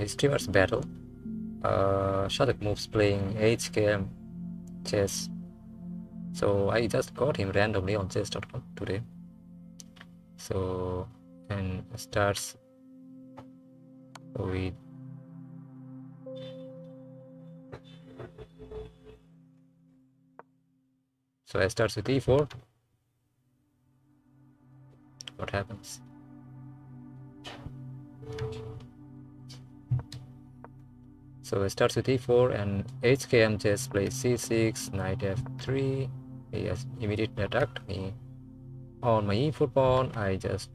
streamer's battle. Shadhok moves playing HKM chess. So I just got him randomly on chess.com today. So and starts with I starts with e4. What happens? So it starts with e4 and HKM chess plays c6, knight f3. He has immediately attacked me on my e4 pawn. I just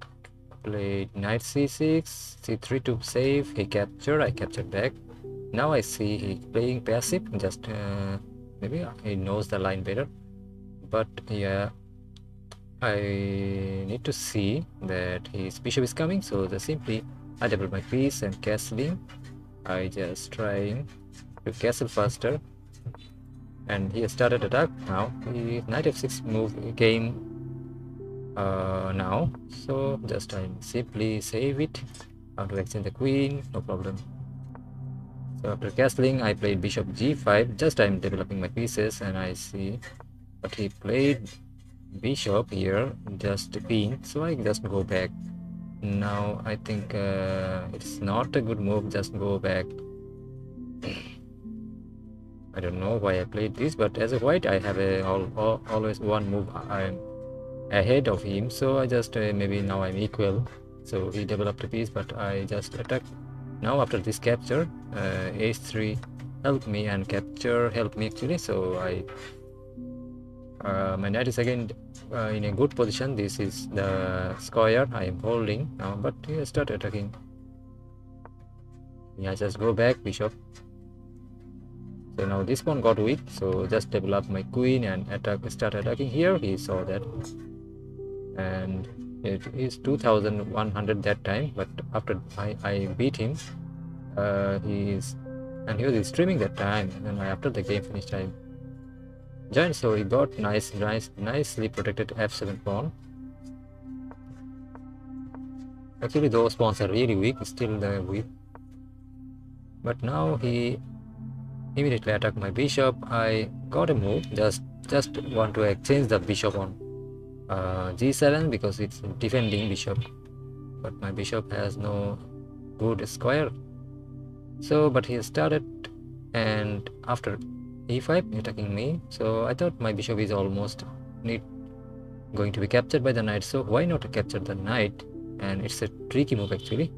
played knight c6, c3 to save. He captured, I captured back. Now I see he playing passive, just maybe he knows the line better. But yeah, I need to see that his bishop is coming, so just simply I double my piece and castling. I just trying to castle faster, and he has started attack now. The knight f6 move came now, so just I simply save it. How to exchange the queen, no problem. So after castling, I played bishop g5. Just I'm developing my pieces, and I see, but he played bishop here, just queen. So I just go back. Now I think it's not a good move. Just go back. I don't know why I played this, but as a white, I have always one move I'm ahead of him. So I just maybe now I'm equal. So he developed a piece, but I just attack. Now after this capture, h3 help me and capture help me actually. So I my knight is again in a good position. This is the square I am holding now, but he start attacking. Yeah, just go back bishop. So now this pawn got weak, so just develop my queen and start attacking here. He saw that, and it is 2100 that time, but after I beat him, he was streaming that time, and after the game finished I joined, so he got nicely protected f7 pawn. Actually those pawns are really weak, still they're weak, but now he immediately attacked my bishop. I got a move, just want to exchange the bishop on g7 because it's defending bishop, but my bishop has no good square. So but he started, and after e5 attacking me, so I thought my bishop is almost going to be captured by the knight, so why not capture the knight? And it's a tricky move actually.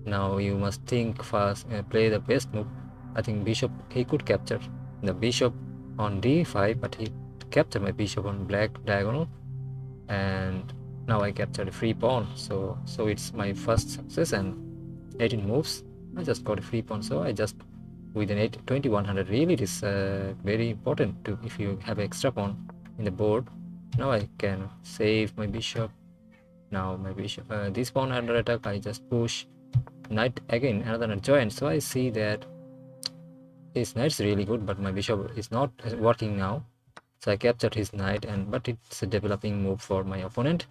Now you must think fast, play the best move. I think bishop, he could capture the bishop on d5, but he captured my bishop on black diagonal, and now I captured a free pawn. So it's my first success, and 18 moves I just got a free pawn. So I just with an 2100, really it is very important to, if you have extra pawn in the board. Now I can save my bishop. Now my bishop, this pawn under attack, I just push knight again, another knight joined. So I see that his knight's really good, but my bishop is not working now. So I captured his knight, but it's a developing move for my opponent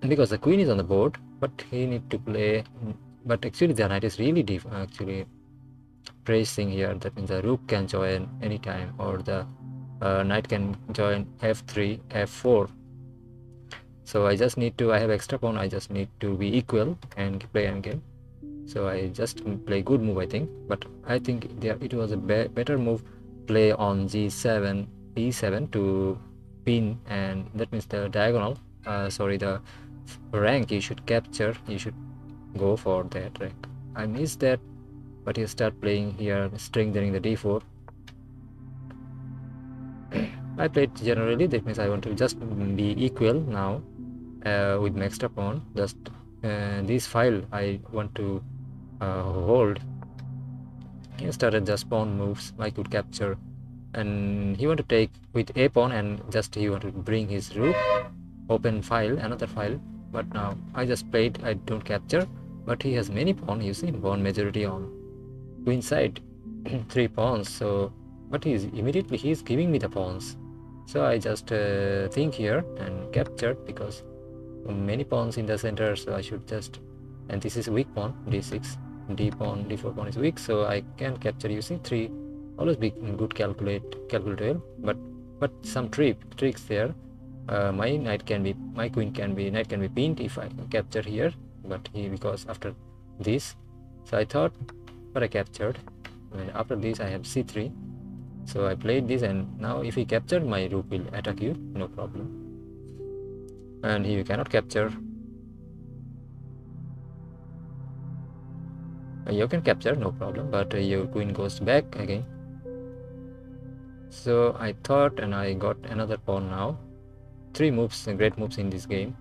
because the queen is on the board, but he need to play. But actually the knight is really deep, actually pressing here. That means the rook can join anytime, or the knight can join f3, f4. So I just need to, I have extra pawn, I just need to be equal and play endgame. So I just play good move, I think, but I think it was a better move, play on g7, e7 to pin, and that means the diagonal, the rank you should capture, you should go for that rank. I missed that, but you start playing here, strengthening the d4. I played generally, that means I want to just be equal now with my extra pawn. Just this file I want to hold. He started just pawn moves I could capture, and he want to take with a pawn, and just he want to bring his rook, open file, another file. But now I just played, I don't capture, but he has many pawn, you see, pawn majority on queen side, 3 pawns. So but he's giving me the pawns, so I just think here and captured because many pawns in the center. So I should just, and this is weak pawn, d6. d4 pawn is weak, so I can capture using 3. Always be good calculator, but some tricks there. My knight can be, my knight can be pinned if I capture here, but because after this, so I thought, but I captured. And after this I have c3, so I played this, and now if he captured, my rook will attack you, no problem. And here you cannot capture. You can capture, no problem, but your queen goes back again. So I thought, and I got another pawn now. 3 moves, great moves in this game.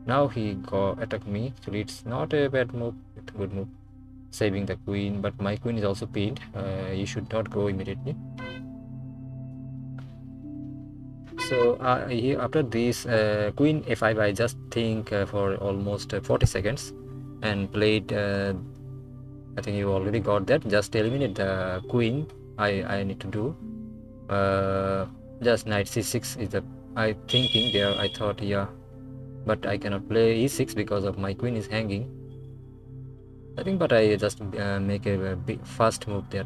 Now he attacked me, so it's not a bad move, it's a good move, saving the queen, but my queen is also pinned. You should not go immediately. So after this queen f5, I just think for almost 40 seconds and played. I think you already got that. Just eliminate the queen. I need to do. Just knight c6 is the I thinking there. I thought, yeah, but I cannot play e6 because of my queen is hanging, I think. But I just make a big fast move there.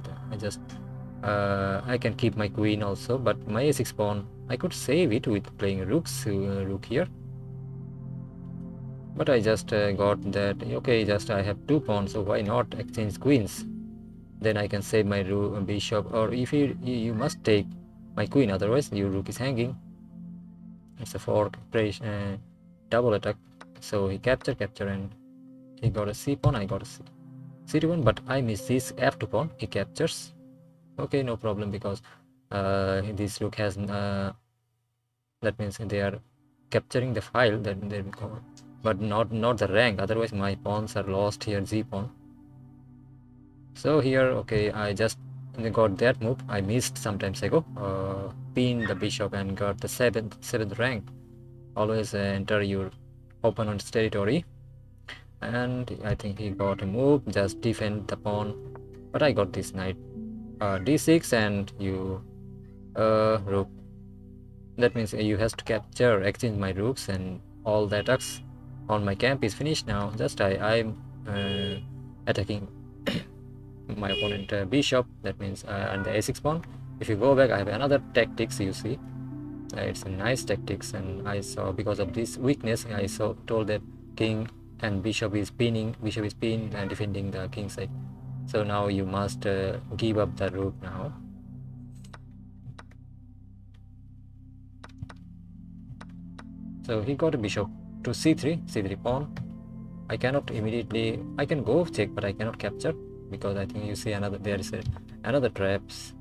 I can keep my queen also, but my a6 pawn, I could save it with playing rook here, but I just got that, okay, just I have 2 pawns, so why not exchange queens? Then I can save my bishop, or if you must take my queen, otherwise your rook is hanging. It's a fork double attack. So he capture, and he got a c pawn, I got a c2 pawn, but I miss this f2 pawn. He captures. Okay, no problem, because this rook has that means they are capturing the file, then they go, but not the rank, otherwise my pawns are lost here, z pawn. So here, okay, I just got that move I missed sometimes ago, pin the bishop and got the seventh rank. Always enter your opponent's territory, and I think he got a move, just defend the pawn, but I got this knight d6, and you rook. That means you have to capture, exchange my rooks, and all the attacks on my camp is finished now. Just I'm attacking my opponent bishop. That means and the a6 pawn. If you go back, I have another tactics. You see, it's a nice tactics, and I saw, because of this weakness, I told that king and bishop is pinned and defending the king side. So now you must give up the rook now. So he got a bishop to c3 pawn. I cannot immediately, I can go check, but I cannot capture, because I think you see there is another traps.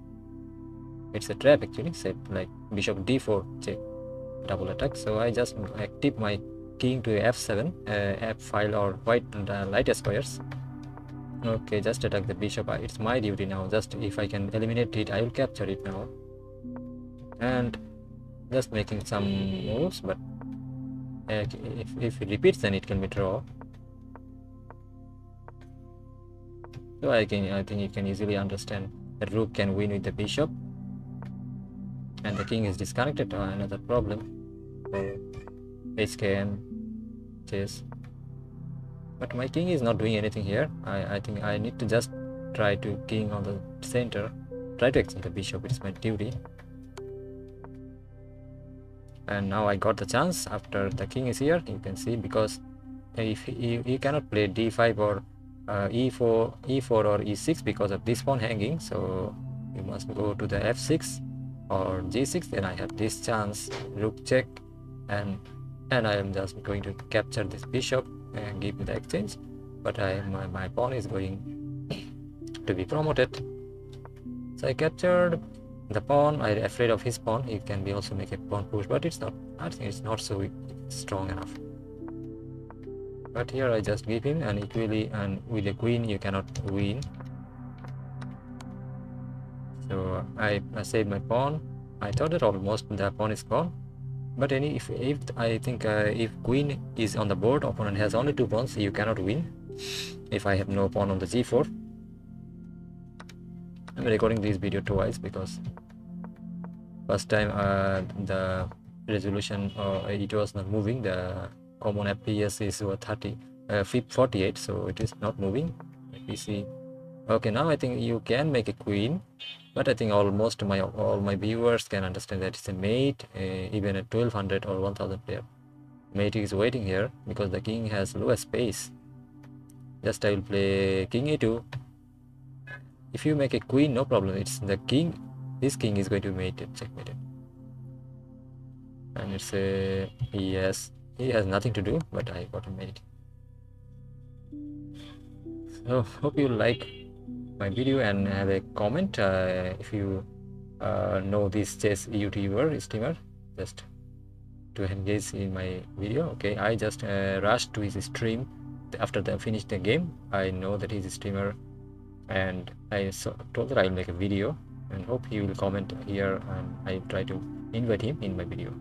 It's a trap actually, set like bishop d4 check, double attack. So I just active my king to f7, f file or white light squares. Okay, just attack the bishop. It's my duty now. Just if I can eliminate it, I will capture it now. And just making some moves, but if it repeats, then it can be draw. So I think you can easily understand that rook can win with the bishop, and the king is disconnected. Another problem for HKM chess. But my king is not doing anything here. I think I need to just try to king on the center, try to exchange the bishop. It's my duty. And now I got the chance after the king is here. You can see, because if you cannot play d5 or e4 or e6 because of this pawn hanging, so you must go to the f6 or g6. Then I have this chance, rook check, and I am just going to capture this bishop and give me the exchange, but my pawn is going to be promoted. So I captured the pawn. I'm afraid of his pawn. He can be also make a pawn push, but it's not, I think it's not so strong enough. But here I just give him, and equally, and with the queen you cannot win. So I saved my pawn. I thought that almost the pawn is gone, but if I think if queen is on the board, opponent has only 2 pawns, you cannot win. If I have no pawn on the g4, I'm recording this video twice, because first time the resolution it was not moving. The common FPS is 48, so it is not moving. PC. Okay, now I think you can make a queen, but I think almost all my viewers can understand that it's a mate, even a 1200 or 1000 player. Mate is waiting here because the king has lower space. Just I will play king a2. If you make a queen, no problem. It's the king. This king is going to be mated, checkmated. And it's a yes. He has nothing to do, but I got a mate. So hope you like my video and have a comment if you know this chess YouTuber streamer, just to engage in my video. Okay, I just rushed to his stream after I finished the game. I know that he's a streamer, and I told that I'll make a video, and hope he will comment here, and I try to invite him in my video.